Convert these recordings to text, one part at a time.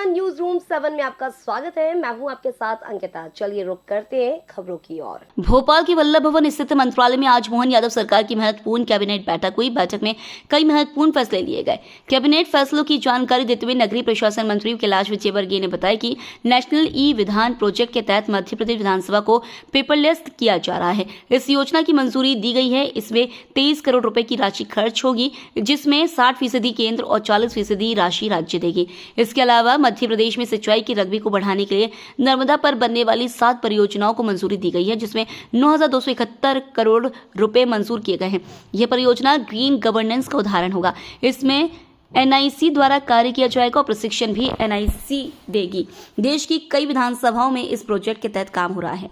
News room 7 में आपका स्वागत है। मैं हूं आपके साथ अंकिता। चलिए रुक करते हैं खबरों की ओर। भोपाल के वल्लभ भवन स्थित मंत्रालय में आज मोहन यादव सरकार की महत्वपूर्ण कैबिनेट बैठक हुई। बैठक में कई महत्वपूर्ण फैसले लिए गए। कैबिनेट फैसलों की जानकारी देते हुए नगरीय प्रशासन मंत्री कैलाश विजयवर्गीय ने बताया कि नेशनल ई विधान प्रोजेक्ट के तहत मध्य प्रदेश विधानसभा को पेपरलेस किया जा रहा है। इस योजना की मंजूरी दी गई है। इसमें 23 करोड़ रुपए की राशि खर्च होगी, जिसमें 60% केंद्र और 40% राशि राज्य देगी। इसके अलावा मध्य प्रदेश में सिंचाई की रकबे को बढ़ाने के लिए नर्मदा पर बनने वाली 7 परियोजनाओं को मंजूरी दी गई है, जिसमें 9,271 करोड़ रुपए मंजूर किए गए हैं। यह परियोजना ग्रीन गवर्नेंस का उदाहरण होगा। इसमें एनआईसी द्वारा कार्य किया जाएगा और प्रशिक्षण भी एनआईसी देगी। देश की कई विधानसभाओं में इस प्रोजेक्ट के तहत काम हो रहा है।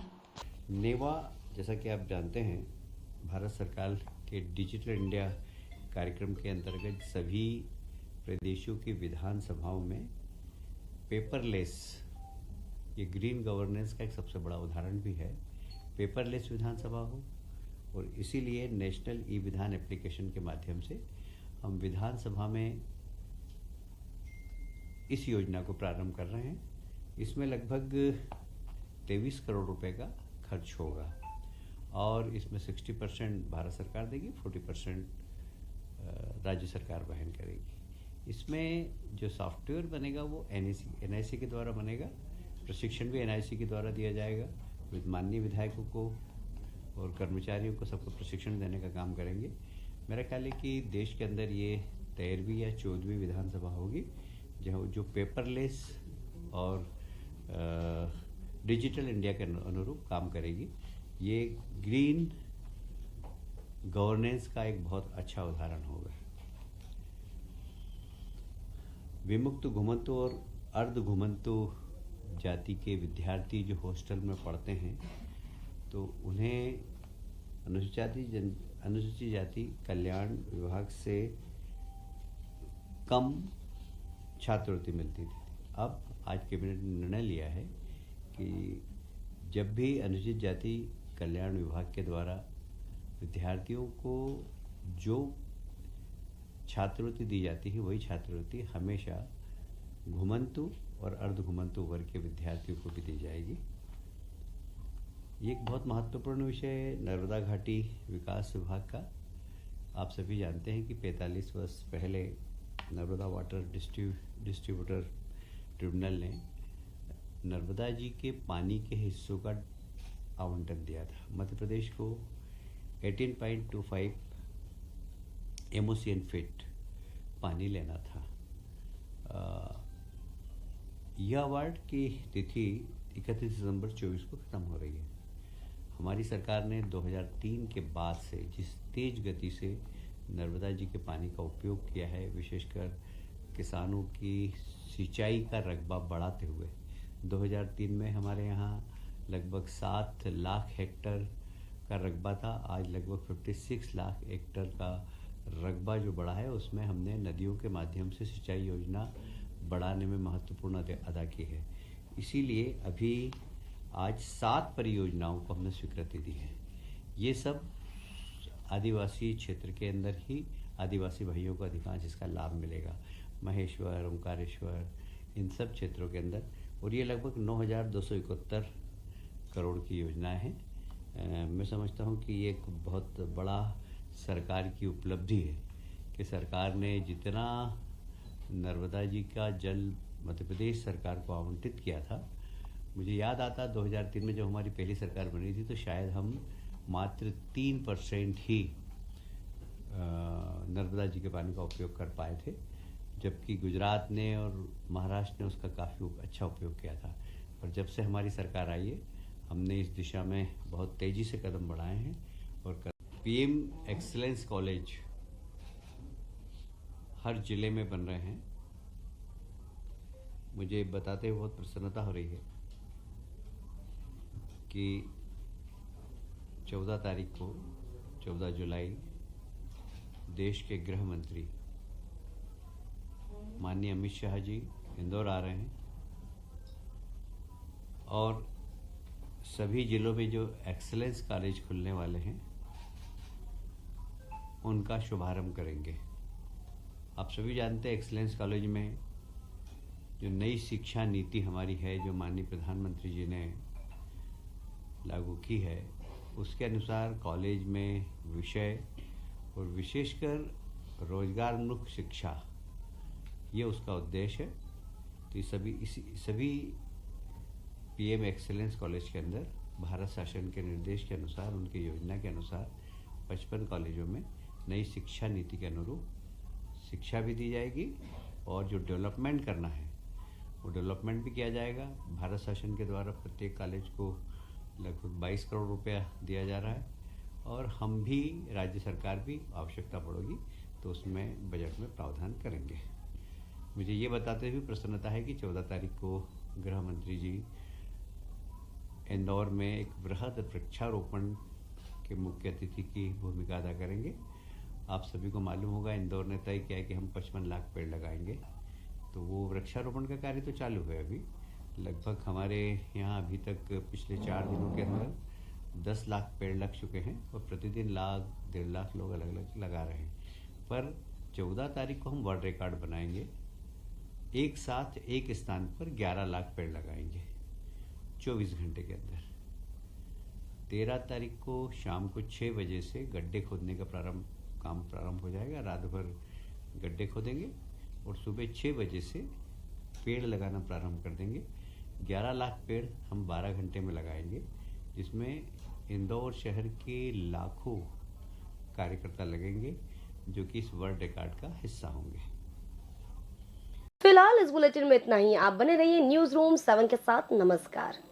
नेवा, जैसा कि आप जानते हैं, भारत सरकार के डिजिटल इंडिया कार्यक्रम के अंतर्गत सभी प्रदेशों की विधानसभाओं में पेपरलेस, ये ग्रीन गवर्नेंस का एक सबसे बड़ा उदाहरण भी है, पेपरलेस विधानसभा हो। और इसीलिए नेशनल ई विधान एप्लीकेशन के माध्यम से हम विधानसभा में इस योजना को प्रारंभ कर रहे हैं। इसमें लगभग 23 करोड़ रुपए का खर्च होगा और इसमें 60% भारत सरकार देगी, 40% राज्य सरकार वहन करेगी। इसमें जो सॉफ्टवेयर बनेगा वो एनआईसी के द्वारा बनेगा। प्रशिक्षण भी एनआईसी के द्वारा दिया जाएगा। माननीय विधायकों को और कर्मचारियों को सबको प्रशिक्षण देने का काम करेंगे। मेरा ख्याल है कि देश के अंदर ये 13वीं या 14वीं विधानसभा होगी जहाँ जो पेपरलेस और डिजिटल इंडिया के अनुरूप काम करेगी। ये ग्रीन गवर्नेंस का एक बहुत अच्छा उदाहरण होगा। विमुक्त घुमंतु और अर्ध घुमंतु जाति के विद्यार्थी जो हॉस्टल में पढ़ते हैं, तो उन्हें अनुसूचित जाति कल्याण विभाग से कम छात्रवृत्ति मिलती थी। अब आज कैबिनेट ने निर्णय लिया है कि जब भी अनुसूचित जाति कल्याण विभाग के द्वारा विद्यार्थियों को जो छात्रवृत्ति दी जाती है, वही छात्रवृत्ति हमेशा घुमंतु और अर्ध घुमंतु वर्ग के विद्यार्थियों को भी दी जाएगी। ये एक बहुत महत्वपूर्ण विषय है नर्मदा घाटी विकास विभाग का। आप सभी जानते हैं कि 45 वर्ष पहले नर्मदा वाटर डिस्ट्रीब्यूटर ट्रिब्यूनल ने नर्मदा जी के पानी के हिस्सों का आवंटन दिया था। मध्य प्रदेश को 18.25 एमओसीएन फीट पानी लेना था। यह अवार्ड की तिथि 31 दिसंबर 24 को ख़त्म हो रही है। हमारी सरकार ने 2003 के बाद से जिस तेज गति से नर्मदा जी के पानी का उपयोग किया है, विशेषकर किसानों की सिंचाई का रकबा बढ़ाते हुए, 2003 में हमारे यहाँ लगभग 7 लाख हेक्टेयर का रकबा था। आज लगभग 56 लाख हेक्टेयर का रकबा जो बढ़ा है, उसमें हमने नदियों के माध्यम से सिंचाई योजना बढ़ाने में महत्वपूर्ण अदा की है। इसीलिए अभी आज 7 परियोजनाओं को हमने स्वीकृति दी है। ये सब आदिवासी क्षेत्र के अंदर ही आदिवासी भाइयों को अधिकांश इसका लाभ मिलेगा। महेश्वर, ओंकारेश्वर, इन सब क्षेत्रों के अंदर। और ये लगभग 9,271 करोड़ की योजना है। मैं समझता हूँ कि ये एक बहुत बड़ा सरकार की उपलब्धि है कि सरकार ने जितना नर्मदा जी का जल मध्य प्रदेश सरकार को आवंटित किया था। मुझे याद आता 2003 में जब हमारी पहली सरकार बनी थी, तो शायद हम मात्र 3% ही नर्मदा जी के पानी का उपयोग कर पाए थे, जबकि गुजरात ने और महाराष्ट्र ने उसका काफ़ी अच्छा उपयोग किया था। पर जब से हमारी सरकार आई है, हमने इस दिशा में बहुत तेज़ी से कदम बढ़ाए हैं। और पीएम एक्सीलेंस कॉलेज हर जिले में बन रहे हैं। मुझे बताते हुए बहुत प्रसन्नता हो रही है कि 14 तारीख को 14 जुलाई देश के गृह मंत्री माननीय अमित शाह जी इंदौर आ रहे हैं और सभी जिलों में जो एक्सीलेंस कॉलेज खुलने वाले हैं उनका शुभारंभ करेंगे। आप सभी जानते हैं एक्सीलेंस कॉलेज में जो नई शिक्षा नीति हमारी है, जो माननीय प्रधानमंत्री जी ने लागू की है, उसके अनुसार कॉलेज में विषय और विशेषकर रोजगारोन्मुख शिक्षा, ये उसका उद्देश्य है। तो सभी पीएम एक्सेलेंस कॉलेज के अंदर भारत शासन के निर्देश के अनुसार, उनकी योजना के अनुसार 55 कॉलेजों में नई शिक्षा नीति के अनुरूप शिक्षा भी दी जाएगी और जो डेवलपमेंट करना है वो डेवलपमेंट भी किया जाएगा। भारत शासन के द्वारा प्रत्येक कॉलेज को लगभग 22 करोड़ रुपया दिया जा रहा है और हम भी, राज्य सरकार भी आवश्यकता पड़ेगी तो उसमें बजट में प्रावधान करेंगे। मुझे ये बताते हुए प्रसन्नता है कि 14 तारीख को गृह मंत्री जी इंदौर में एक बृहद वृक्षारोपण के मुख्य अतिथि की भूमिका अदा करेंगे। आप सभी को मालूम होगा, इंदौर ने तय किया है कि हम 55 लाख पेड़ लगाएंगे, तो वो वृक्षारोपण का कार्य तो चालू है। अभी लगभग हमारे यहाँ अभी तक पिछले 4 दिनों के अंदर 10 लाख पेड़ लग चुके हैं और प्रतिदिन 1.5 लाख लोग अलग अलग लगा रहे हैं। पर 14 तारीख को हम वर्ल्ड रिकॉर्ड बनाएंगे, एक साथ एक स्थान पर 11 लाख पेड़ लगाएंगे 24 घंटे के अंदर। 13 तारीख को शाम को 6 बजे से गड्ढे खोदने का काम प्रारंभ हो जाएगा। रात भर गड्ढे खोदेंगे और सुबह 6 बजे से पेड़ लगाना प्रारंभ कर देंगे। 11 लाख पेड़ हम 12 घंटे में लगाएंगे, जिसमें इंदौर शहर के लाखों कार्यकर्ता लगेंगे जो कि इस वर्ल्ड रिकॉर्ड का हिस्सा होंगे। फिलहाल इस बुलेटिन में इतना ही। आप बने रहिए न्यूज रूम 7 के साथ। नमस्कार।